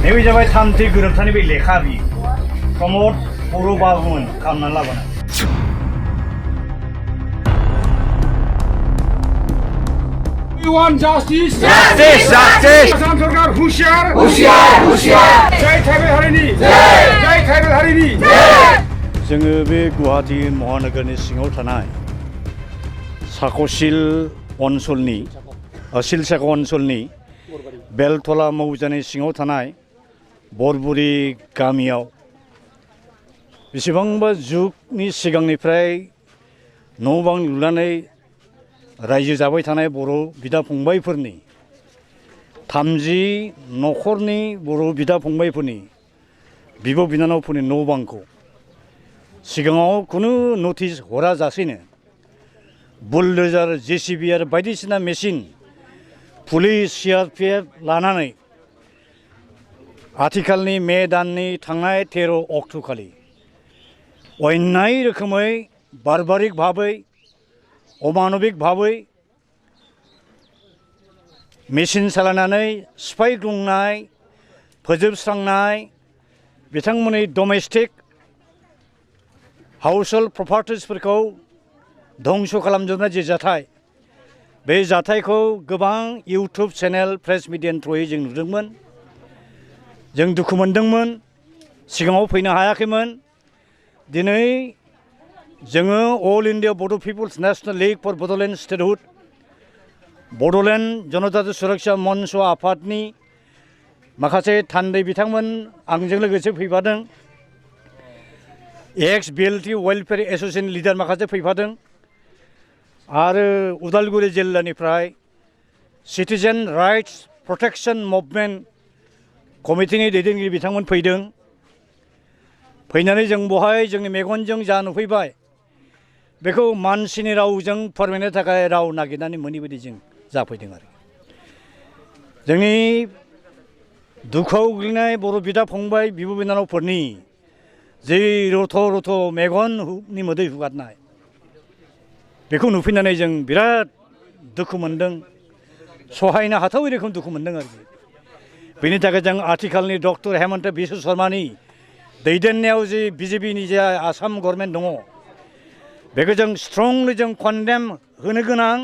नैबे जाबाय थामथि गोरोबथानि बे लेखा बियो प्रमद बर' बाबुमोन खालामनानै लाबोनाय। We want justice. Justice, justice. Assam सरकार हुसियार हुसियार हुसियार जय ट्राइबेल हारिनि जय ट्राइबेल हारिनि जोङो बे गुवाहाटी महानगरनि सिङाव थानाय साख'सिल ओनसोलनि सिलसाखा ओनसोलनि बेलतला मौजानि सिङाव थानाय बरबुरि गामियाव बेसेबांबा जुगनि सिगांनिफ्राय न' बां लुनानै रायजो जाबाय थानाय बर' बिदा फंबायफोरनि 30 न'खरनि बर' बिदा फंबायफोरनि बिब' बिनानावफोरनि न' बांखौ सिगाङाव खुनु नटिस हरा जासेनो बुलडोजार जेसिबि आरो बायदिसिना मेसिन पुलिस CRPF लानानै आथिखालनि मे दाननि थांनाय 13 अक्ट'खालि अन्याय रोखोमै बारबारिक भाबै अमानबिक भाबै मेसिन सालायनानै सिफायग्लुंनाय फोजोबस्रांनाय बिथांमोननि डमेस्टिक हाउसहोल्ड प्रपार्टिसफोरखौ धंस खालामजोबनाय जे जाथाय बे जाथायखौ गोबां इउटुब चेनेल प्रेस मिडियानि थ्रुयै जों नुदोंमोन जों दुखु मोनदोंमोन सिगाङाव फैनो हायाखैमोन दिनै जोङो all India Bodo' peoples national league for Bodoland statehood Bodoland Janajati Suraksha Manch आफादनि माखासे थान्दै बिथांमोन आंजों लोगोसे फैफादों ex BLT welfare association leader माखासे फैफादों आरो उदालगुरि जिल्लानिफ्राय सिटिजेन राइट्स प्रटेक्शन मुभमेन्ट कमिटिनि दैदेनगिरि बिथांमोन फैदों फैनानै जों बहाय जोंनि मेगनजों जा नुफैबाय बेखौ मानसिनि रावजों फोरमायनो थाखाय राव नागिरनानै मोनै बायदि जों जाफैदों आरो जोंनि दुखुआव गोग्लैनाय बर' बिदा फंबाय बिब' बिनानावफोरनि जि रथ' रथ' मेगननि मोदै हुगारनाय बेखौ नुफैनानै जों बिराद दुखु मोनदों सहायनो हाथावै रोखोम दुखु मोनदों आरोखि बेनि थाखाय जों आथिखालनि डक्टर हेमन्त बिश्व शर्मानि दैदेननायाव जि BJPनि जे आसाम गभर्नमेन्ट दङ बेखौ जों स्ट्रंलि जों कन्डेम होनो गोनां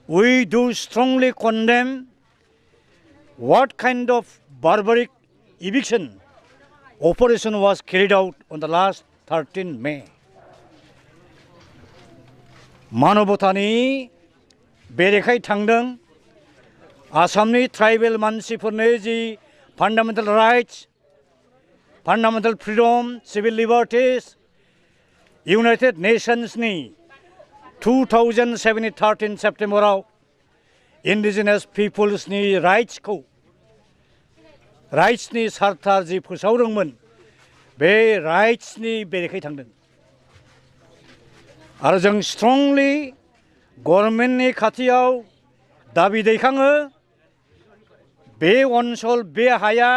we do strongly condemn what kind of barbaric eviction operation was carried out on the last 13 May मानबतानि बेरेखायै थांदों आसामनि ट्राइबेल मानसिफोरनो जि fundamental rights fundamental freedom civil liberties united नेशन्सनि 2007 13 सेप्टेम्बराव इन्डिजिनास पिपुल्सनि राइट्सनि चार्टार जि फोसावदोंमोन बे राइट्सनि बेरेखायै थांदों आरो जों स्ट्रंलि गभर्नमेन्टनि खाथियाव दाबि दैखाङो बे ओनसोल बे हाया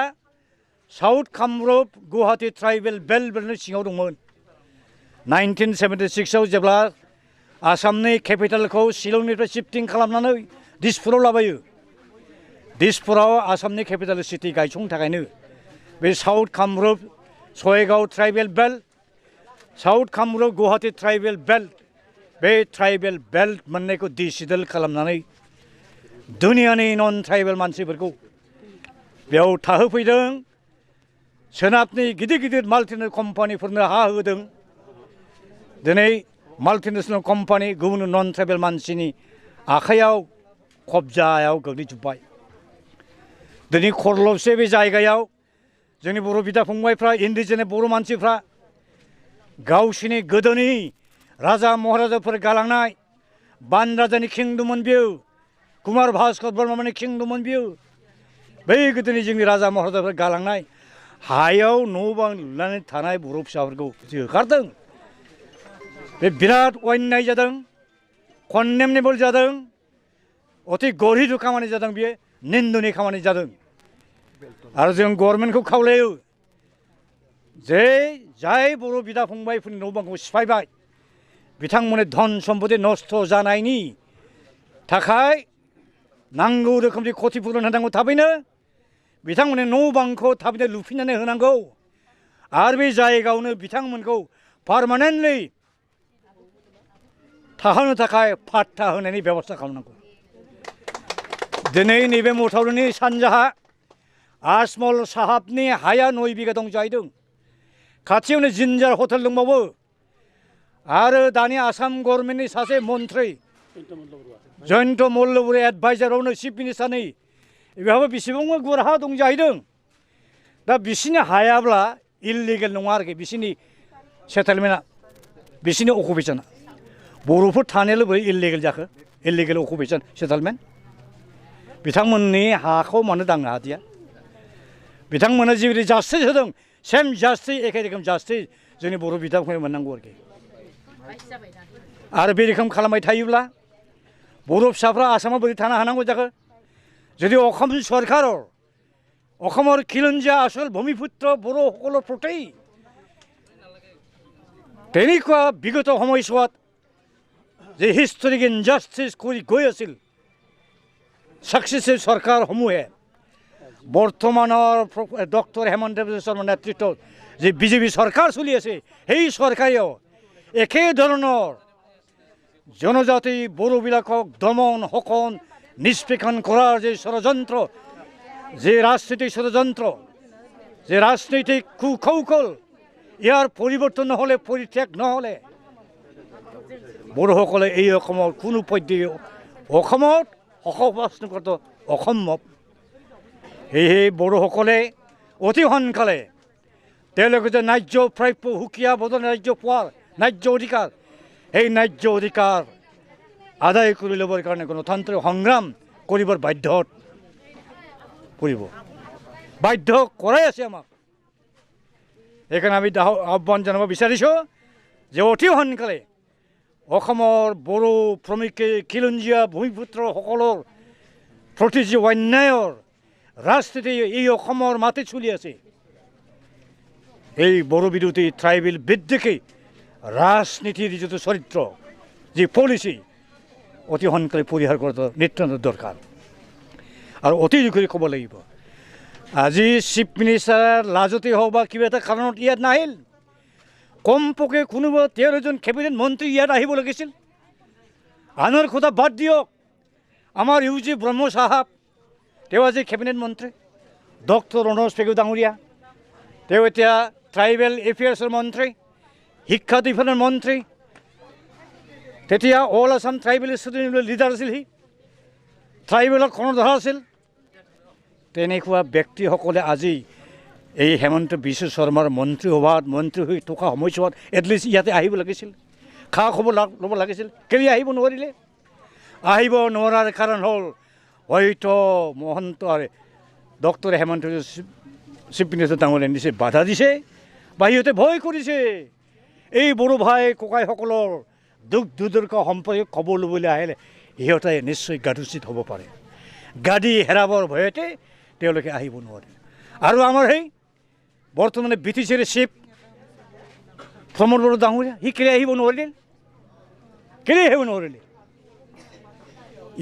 साउथ कामरुप गुवाहाटी ट्राइबेल बेल्टनि सिङाव दंमोन 1976 आव जेब्ला आसामनि केपिटेलखौ शिलंनिफ्राय शिफ्टिं खालामनानै दिसपुराव लाबोयो दिसपुराव आसामनि केपिटेल सिटि गायसंनो थाखायनो बे साउथ कामरुप सयगाव tribal belt south Kamrup Guwahati tribal belt बे ट्राइबेल बेल्ट मोननायखौ डिसिडल खालामनानै दुनियानि नन ट्राइबेल मानसिफोरखौ बेयाव थाहोफैदों सोनाबनि गिदिर गिदिर माल्टिनेशनेल कम्पानिफोरनो हा होदों दिनै माल्टिनेशनेल कम्पानि गुबुन नन ट्राइबेल मानसिनि आखायाव कब्जायाव गोग्लैजोब्बाय दिनै खरलबसे बे जायगायाव जोंनि बर' बिदा फंबायफ्रा इन्डिजिनास बर' मानसिफ्रा गावसिनि गोदोनि राजा महाराजाफोर गालांनाय बान राजानि किंदममोन बियो कुमार भास्कर बर्मानि किंदममोन बियो बै गोदोनि जोंनि राजा महाराजाफोर गालांनाय हायाव न' बां लुनानै थानाय बर' फिसाफोरखौ होखारदों बे बिराद अन्याय जादों कन्डेमनेबल जादों अति गरिब खामानि जादों बियो निन्दुनि खामानि जादों आरो जों गभर्नमेन्टखौ खावलायो जे जाय बर' बिदा फंबायफोरनि न' बांखौ सिफायबाय बिथांमोननि धन सम्पति नस्थ जानायनि थाखाय नांगौ रोखोमनि क्षतिपूरण होनांगौ थाबैनो बिथांमोननि न' बांखौ थाबैनो लुफिननानै होनांगौ आरो बे जायगायावनो बिथांमोनखौ पार्मानेन्टलि थाहोनो थाखाय फाट्टा होनायनि बेबस्था खालामनांगौ दिनै नैबे मथावरिनि सानजाहा आजमल साहाबनि हाया 9 बिगा दं जाहैदों खाथियावनो जिन्जार हटेल दंबावो आरो दानि आसाम गभर्नमेन्टनि सासे मन्थ्रि जयन्त मल्ल बरुवा एडभाइजारावनो चिफ मिनिस्टारनि बेहाबो बेसेबांबा गुवार हा दं जाहैदों दा बिसिनि हायाब्ला इलिगेल नङा आरोखि बिसिनि सेटेलमेन्टआ बिसिनि अकुपेशना बर'फोर थानायाल' बोरै इलिगेल जाखो इलिगेल अकुपेशन सेटेलमेन्ट बिथांमोननि हाखौ मानो दांनो हादिया बिथांमोना जिबायदि जास्टिस होदों सेम जास्टिस एखे रोखोम जास्टिस जोंनि बर' बिदाफोरनो मोननांगौ आरोखि आरो बे रोखोम खालामबाय थायोब्ला बर' फिसाफ्रा आसामाव बोरै थानो हानांगौ जाखो যদি অসম চৰকাৰৰ অসমৰ খিলঞ্জীয়া আসল ভূমিপুত্ৰ বড়োসকলৰ প্ৰতি তেনেকুৱা বিগত সময়ছোৱাত যে হিষ্টৰিক ইনজাষ্টিছ কৰি গৈ আছিল সাকচেছিভ চৰকাৰসমূহে বৰ্তমানৰ ডক্টৰ হেমন্ত বিশ্ব শৰ্মাৰ নেতৃত্বত যে বিজেপি চৰকাৰ চলি আছে সেই চৰকাৰেও একে ধৰণৰ জনজাতি বড়োবিলাকক দমন শোষণ নিষ্পেষণ কৰাৰ যে ষড়যন্ত্ৰ যে ৰাজনৈতিক ষড়যন্ত্ৰ যে ৰাজনৈতিক কুকৌশল ইয়াৰ পৰিৱৰ্তন নহ'লে পৰিত্যাগ নহ'লে বড়োসকলে এই অসমৰ কোনো পধ্যেই অসমত বসবাস কৰাটো অসম্ভৱ সেয়েহে বড়োসকলে অতি সোনকালে তেওঁলোকে যে ন্যায্য প্ৰাপ্য সুকীয়া বদল ন্যায্য পোৱাৰ ন্যায্য অধিকাৰ সেই ন্যায্য অধিকাৰ আদায় কৰি ল'বৰ কাৰণে গণতান্ত্ৰিক সংগ্ৰাম কৰিবৰ বাধ্যত পৰিব বাধ্য কৰাই আছে আমাক সেইকাৰণে আমি আহ্বান জনাব বিচাৰিছোঁ যে অতি সোনকালে অসমৰ বড়ো শ্ৰমিকে খিলঞ্জীয়া ভূমিপুত্ৰসকলৰ প্ৰতি যি অন্যায়ৰ ৰাজনীতি এই অসমৰ মাটিত চলি আছে এই বড়ো বিৰোধী ট্ৰাইবেল বিদ্বেষী ৰাজনীতিৰ যিটো চৰিত্ৰ যি পলিচি অতি সোনকালে পৰিহাৰ কৰাটো নিতান্ত দৰকাৰ আৰু অতি জোখেৰে ক'ব লাগিব আজি চিফ মিনিষ্টাৰ লাজতে হওক বা কিবা এটা কাৰণত ইয়াত নাহিল কমপক্ষে কোনোবা 13জন কেবিনেট মন্ত্ৰী ইয়াত আহিব লাগিছিল আনৰ কথা বাদ দিয়ক আমাৰ ইউজি ব্ৰহ্ম চাহাব তেওঁ আজি কেবিনেট মন্ত্ৰী ডক্টৰ ৰণোজ পেগু ডাঙৰীয়া তেওঁ এতিয়া ট্ৰাইবেল এফেয়াৰ্ছৰ মন্ত্ৰী শিক্ষা বিভাগৰ মন্ত্ৰী তেতিয়া all Assam tribal student leader আছিল সি ট্ৰাইবেলৰ কৰ্ণধাৰ আছিল তেনেকুৱা ব্যক্তিসকলে আজি এই হেমন্ত বিশ্ব শৰ্মাৰ মন্ত্ৰী সভাত মন্ত্ৰী হৈ থকা সময়ছোৱাত এটলিষ্ট ইয়াতে আহিব লাগিছিল খা খবৰ ল'ব লাগিছিল কেলৈ আহিব নোৱাৰিলে আহিব নোৱাৰাৰ কাৰণ হ'ল হয়তো Mahanta doctor Hemanta chief minister ডাঙৰীয়াই নিছে বাধা দিছে বা সিহঁতে ভয় কৰিছে এই বড়ো ভাই ককাইসকলৰ দুখ দুৰ্দশা সম্পৰ্কে খবৰ ল'বলৈ আহিলে সিহঁতে নিশ্চয় গাদুচিত হ'ব পাৰে গাদী হেৰাবৰ ভয়তে তেওঁলোকে আহিব নোৱাৰে আৰু আমাৰ সেই বৰ্তমানে BTCৰ চিফ প্ৰমোদ বড়ো ডাঙৰীয়া সি কেলৈ আহিব নোৱাৰিলে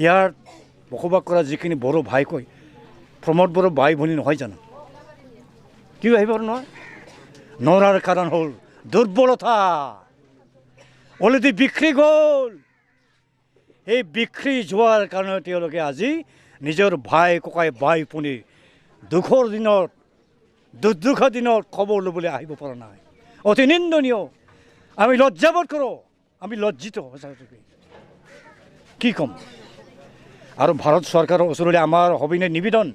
ইয়াৰ বসবাস কৰা যিখিনি বড়ো ভাই কয় প্ৰমোদ বড়ো ভাই ভনী নহয় জানো কিয় আহিব নহয় নৰাৰ কাৰণ হ'ল দুৰ্বলতা অলৰেডি বিক্ৰী গ'ল এই বিক্ৰী যোৱাৰ কাৰণে তেওঁলোকে আজি নিজৰ ভাই ককাই ভাই ভনী দুখৰ দিনত দুৰ্দশাৰ দিনত খবৰ ল'বলৈ আহিব পৰা নাই অতি নিন্দনীয় আমি লজ্জাবোধ কৰোঁ আমি লজ্জিত সঁচাকৈ কি ক'ম আৰু ভাৰত চৰকাৰৰ ওচৰলৈ আমাৰ সবিনয় নিবেদন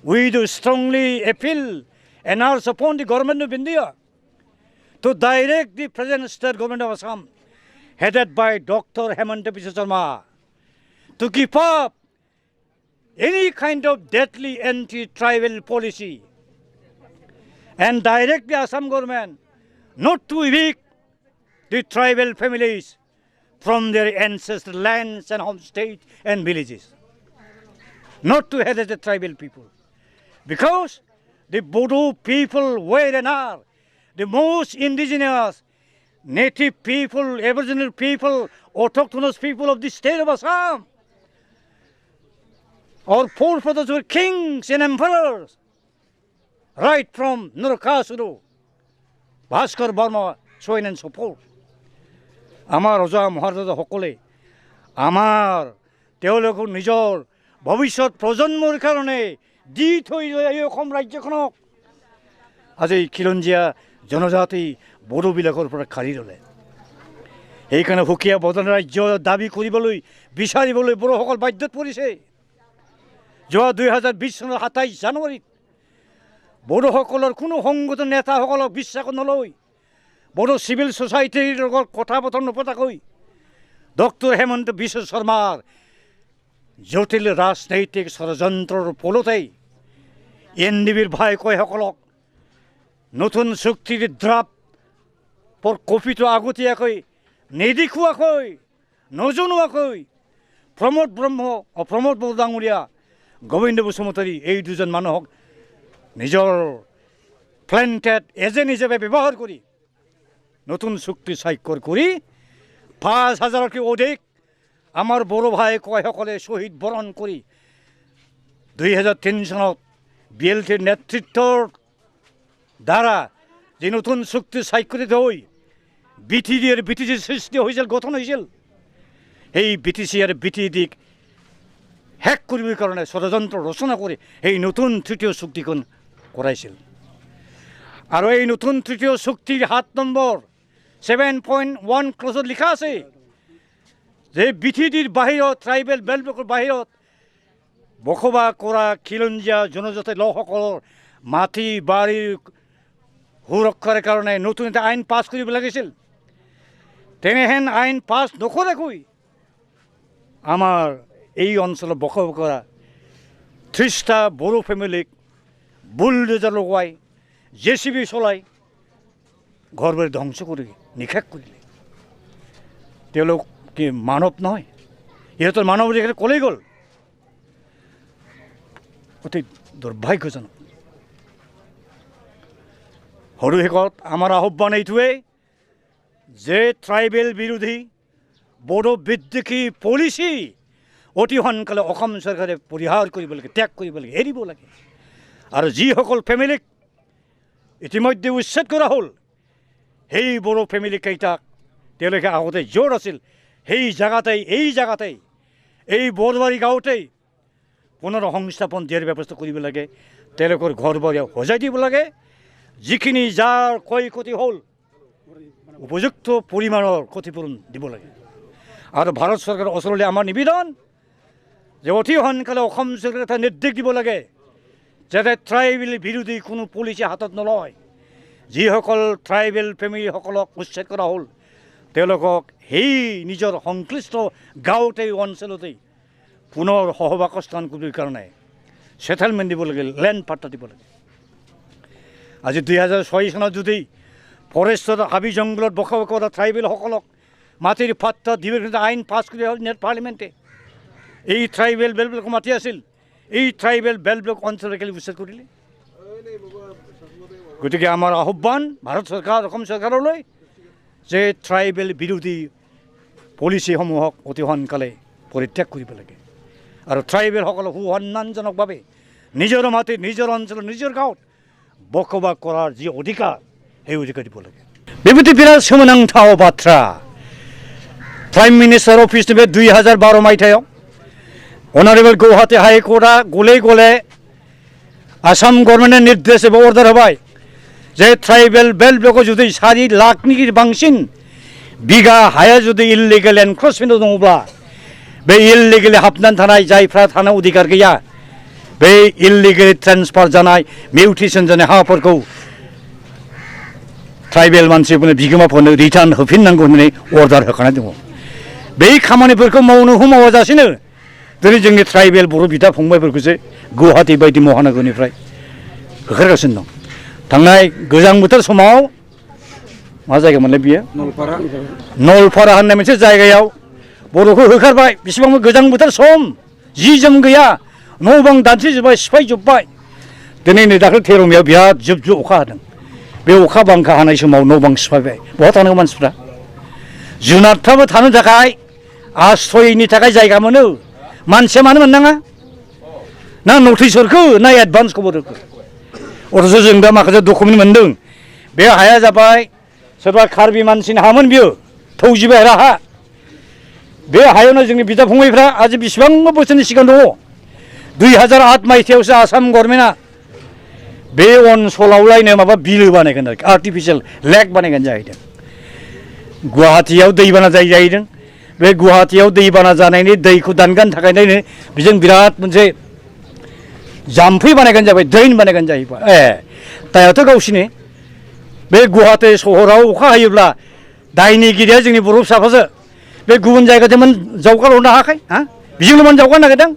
we do strongly appeal and urge upon the government of India to direct the present state government of Assam headed by Dr. Hemanta Biswa Sharma to keep up any kind of deadly anti-tribal policy and direct the Assam government not to evict the tribal families from their ancestral lands and homesteads and villages, not to harass the tribal people, because the Bodo people were and are the most indigenous native people, aboriginal people, autochthonous people of the state of Assam. Our forefathers were kings and emperors. right from Nurkasuru, Bhaskar Burma, so on and so forth. Amar Roja Maharada Hokole, Amar Teologu Nijor, Bhavishot Projanmor Karone, Dit Hoyom Rajyakonok. As a Kilonjia, Jonozati, Bodo Bilakor for a Karirole. এইখানে হুকিয়া বদন রাজ্য দাবি কৰিবলৈ বিচাৰিবলৈ বড়োসকল বাধ্যত পৰিছে যোৱা 2020 চনৰ 27 জানুৱাৰীত বড়োসকলৰ কোনো সংগঠন নেতাসকলক বিশ্বাস নলয় বড়ো চিভিল সোসাইটিৰ লগত কথা বতৰা নপতাকৈ ডক্টৰ হেমন্ত বিশ্ব শৰ্মাৰ জটিল ৰাজনৈতিক ষড়যন্ত্ৰৰ ফলতেই এনডিবিৰ ভাই কয়সকলক নতুন চুক্তিৰ ড্ৰাফ্ট পৰ কপিটো আগতীয়াকৈ নেদেখুৱাকৈ নজনোৱাকৈ প্ৰমোদ ব্ৰহ্ম আৰু প্ৰমোদ বৰডাঙৰীয়া গোবিন্দ বসুমতাৰী এই দুজন মানুহক নিজৰ প্লেন্টেড এজেণ্ট হিচাপে ব্যৱহাৰ কৰি নতুন চুক্তি স্বাক্ষৰ কৰি ৫,০০০তকৈ অধিক আমাৰ বড়ো ভাই কয়সকলে শ্বহীদ বৰণ কৰি 2003 চনত বিএলটিৰ নেতৃত্বৰ দ্বাৰা যে নতুন চুক্তি স্বাক্ষৰিত হৈ বিটিচিৰ সৃষ্টি হৈছিল গঠন হৈছিল এই বিটিচি আৰু বিটিডিক হেক কৰিবৰ কাৰণে ষড়যন্ত্ৰ ৰচনা কৰি এই নতুন তৃতীয় চুক্তিখন কৰাইছিল আৰু এই নতুন তৃতীয় চুক্তিৰ 7 নম্বৰ 7.1 ক্লজত লিখা আছে যে বিটিডিৰ বাহিৰত ট্ৰাইবেল বেল্টৰ বাহিৰত বসবাস কৰা খিলঞ্জীয়া জনজাতি লোকসকলৰ মাটি বাৰীৰ সুৰক্ষাৰ কাৰণে নতুন এটা আইন পাছ কৰিব লাগিছিল তেনেহেন আইন পাছ নকৰাকৈ আমাৰ এই অঞ্চলত বসবাস কৰা 30টা বড়ো ফেমিলিক বুলডোজাৰ লগাই জেচিবি চলাই ঘৰবোৰ ধ্বংস কৰি নিশেষ কৰিলে তেওঁলোক কি মানৱ নহয় ইহঁতৰ মানৱ অধিকাৰ ক'লেই গ'ল অতি দুৰ্ভাগ্যজনক সৰু শেষত আমাৰ আহ্বান এইটোৱেই যে ট্ৰাইবেল বিৰোধী বড়ো বিদ্বেষী পলিচি অতি সোনকালে অসম চৰকাৰে পৰিহাৰ কৰিব লাগে ত্যাগ কৰিব লাগে এৰিব লাগে আৰু যিসকল ফেমিলিক ইতিমধ্যে উচ্ছেদ কৰা হ'ল সেই বড়ো ফেমিলিকেইটাক তেওঁলোকে আগতে য'ত আছিল সেই জেগাতেই এই বৰবাৰী গাঁৱতেই পুনৰ সংস্থাপন দিয়াৰ ব্যৱস্থা কৰিব লাগে তেওঁলোকৰ ঘৰ বাৰী সজাই দিব লাগে যিখিনি যাৰ ক্ষয় ক্ষতি হ'ল উপযুক্ত পৰিমাণৰ ক্ষতিপূৰণ দিব লাগে আৰু ভাৰত চৰকাৰৰ ওচৰলৈ আমাৰ নিবেদন যে অতি সোনকালে অসম চৰকাৰে এটা নিৰ্দেশ দিব লাগে যাতে ট্ৰাইবেল বিৰোধী কোনো পলিচি হাতত নলয় যিসকল ট্ৰাইবেল ফেমিলিসকলক উচ্ছেদ কৰা হ'ল তেওঁলোকক সেই নিজৰ সংশ্লিষ্ট গাঁৱতেই অঞ্চলতেই পুনৰ সহবাসস্থান কৰিবৰ কাৰণে সেটেলমেণ্ট দিব লাগে লেণ্ড পাট্টা দিব লাগে আজি 2006 চনত যদি ফৰেষ্টৰ হাবি জংঘলত বসবাস কৰা ট্ৰাইবেলসকলক মাটিৰ পাট্টা দিবৰ কাৰণে আইন পাছ কৰি হ'ল নেট পাৰ্লিমেণ্টে এই ট্ৰাইবেল বেলবিলাক মাতি আছিল এই ট্ৰাইবেল বেলবিলাক অঞ্চললৈ কেলৈ উচ্ছেদ কৰিলে গতিকে আমাৰ আহ্বান ভাৰত চৰকাৰ অসম চৰকাৰলৈ যে ট্ৰাইবেল বিৰোধী পলিচিসমূহক অতি সোনকালে পৰিত্যাগ কৰিব লাগে আৰু ট্ৰাইবেলসকলক সুসন্মানজনকভাৱে নিজৰ মাটিত নিজৰ অঞ্চলত নিজৰ গাঁৱত বসবাস কৰাৰ যি অধিকাৰ সেই অধিকাৰ দিব লাগে बेबायदि बिराद सोमोनांथाव बाथ्रा प्राइम मिनिस्टार अफिसनिफ्राय 2012 मायथाइयाव अनारेबल गुवाहाटी हाइकर्टआ गले गले आसाम गभर्नमेन्टनो निर्देश एबा अर्डार होबाय जे ट्राइबेल बेल्ट ब्लकआव जुदि 4 लाखनि बांसिन बिगा हाया जुदि इलिगेल एनक्रोचमेन्ट दङब्ला बे इलिगेल हाबनानै थानाय जायफ्रा थानो अधिकार गैया बे इलिगेल ट्रेन्सफार जानाय मिउटेसन जानाय हाफोरखौ ट्राइबेल मानसिफोरनो बिगोमाफोरनो रिटार्न होफिननांगौ होननानै अर्डार होखानाय दङ बे खामानिफोरखौ मावनो मावाजासिनो दिनै जोंनि ट्राइबेल बर' बिदा फंबायफोरखौसो गुवाहाटी बायदि महानगरनिफ्राय होखारगासिनो दं थांनाय गोजां बोथोर समाव मा जायगामोनलाय बियो नलपारा होननाय मोनसे जायगायाव बर'खौ होखारबाय बेसेबांबा गोजां बोथोर सम जि जोम गैया न' बां दानस्रिजोब्बाय सिफायजोब्बाय दिनै नै दाख्लै 13 मेयाव बिराद जुब जुब अखा हादों बे अखा बांखा हानाय समाव न' बां सिफायबाय बहा थानांगौ मानसिफ्रा जुनारफ्राबो थानो थाखाय आश्रयनि थाखाय जायगा मोनो मानसिया मानो मोननाङा ना नटिस हरखो ना एडभान्स खबर होखो अथ'स जों दा माखासे डकुमेन्ट मोनदों बे हाया जाबाय सोरबा कार्बि मानसिनि हामोन बियो थौजिबायरा हा बे हायावनो जोंनि बिदा फंबायफ्रा आज बेसेबांबा बोसोरनि सिगां दङ 2008 मायथाइयावसो आसाम गभर्नमेन्टआ बे ओनसोलावलायनो माबा बिलो बानायगोन आरोखि आर्टिफिशियेल लेक बानायगोन जाहैदों गुवाहाटीयाव दैबाना जाहैदों बे गुवाहाटीयाव दैबाना जानायनि दैखौ दानगारनो थाखायनो बेजों बिराद मोनसे जाम्फै बानायगोन जाबाय ड्रेन बानायगोन जाहैबाय दायाथ' गावसिनि बे गुवाहाटी सहराव अखा हायोब्ला दायनिगिरिया जोंनि बर' फिसाफ्रासो बे गुबुन जायगाजों जावगारहरनो हायाखै हा बेजोंनो मानो जावगारनो नागिरदों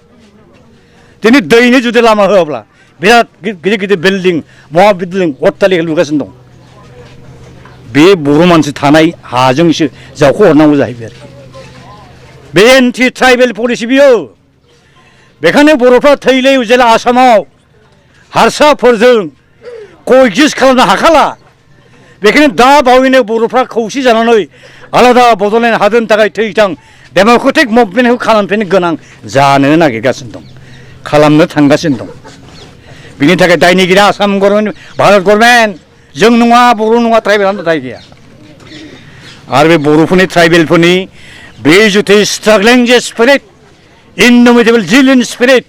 दिनै दैनि जुदि लामा होआब्ला बिराद गिदिर गिदिर बिल्डिं महा बिल्डिं अट्टालिका लुगासिनो दं बे बर' मानसि थानाय हाजोंसो जावख'हरनांगौ जाहैबाय आरोखि बे एन्टि ट्राइबेल पलिसि बियो बेखायनो बर'फ्रा थैले जेला आसामाव हारसाफोरजों क'एक्जिस्ट खालामनो हाखाला बेखायनो दा बावैनो बर'फ्रा खौसे जानानै आलादा बड'लेण्ड हादोरनि थाखाय थैथां डेम'क्रेटिक मुभमेन्टखौ खालामफिननो गोनां जानो नागिरगासिनो दं खालामनो थांगासिनो दं बिनि थाखाय दायनिगिरिया आसाम गभर्नमेन्ट भारत गभर्नमेन्ट जों नङा बर' नङा ट्राइबेलानो दाय गैया आरो बे बर'फोरनि ट्राइबेलफोरनि बे जुदि स्ट्रागलिं जे स्पिरिट इनडमिटेबल जिलियन स्पिरिट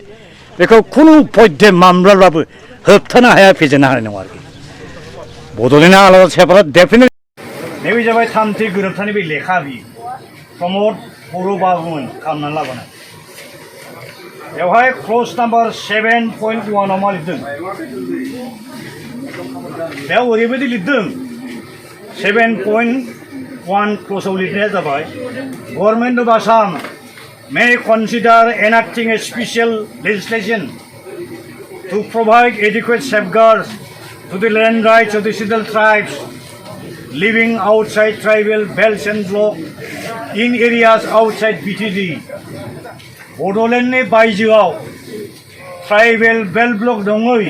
बेखौ खुनु पद्ये मामलाब्लाबो होबथानो हाया फेजेननो हानाय नङा आरोखि बड'लेण्डआ आलादा सेपारेट डेफिनेट नैबे जाबाय थामथि गोरोबथानि बे लेखा बियो प्रमद बर' बाबुमोन खालामनानै लाबोनाय बेवहाय क्ल'ज नाम्बार 7.1 आव मा लिरदों बेयाव ओरैबायदि लिरदों 7.1 क्ल'जआव लिरनाया जाबाय government of Assam may consider enacting a special legislation to provide adequate safeguards to the land rights of the scheduled tribes living outside tribal belts and blocks in areas outside BTD. बड'लेण्डनि बायजोआव tribal belt block दङै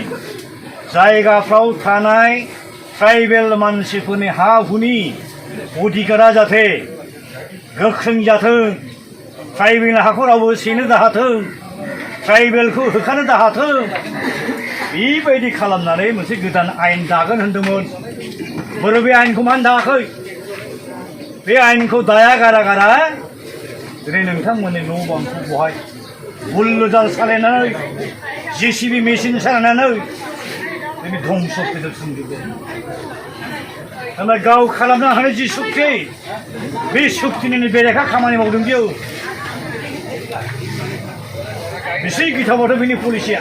जायगाफ्राव थानाय tribal मानसिफोरनि हा हुनि अधिकारा जाथे गोख्रों जाथों ट्राइबेल हाखौ रावबो सेनो दाहाथों ट्राइबेलखौ होखानो दाहाथों बेबायदि खालामनानै मोनसे गोदान आयेन दागोन होनदोंमोन बोरो बे आयेनखौ मानो दायाखै बे आयेनखौ दाया गारा दिनै नोंथांमोननि न' बांखौ बहाय बुलड'जार सालायनानै JCB मेसिन सालायनानै दिनै धंस' फोजोबस्रांजोबदों ओमफ्राय गाव खालामनो हानाय जि सुक्ति बे सुक्तिनि बेरेखा खामानि मावदों बियो बेसे गिथावबाथ' बिनि पलिसिया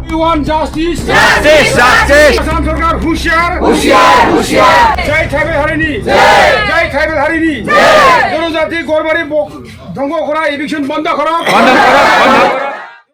We want justice. Justice, justice. Assam सरकार हुशियार हुशियार हुशियार जय ट्राइबेल हारिनि जय ट्राइबेल हारिनि जनजाति गरबारि दंग करा इभिक्शन बन्द करा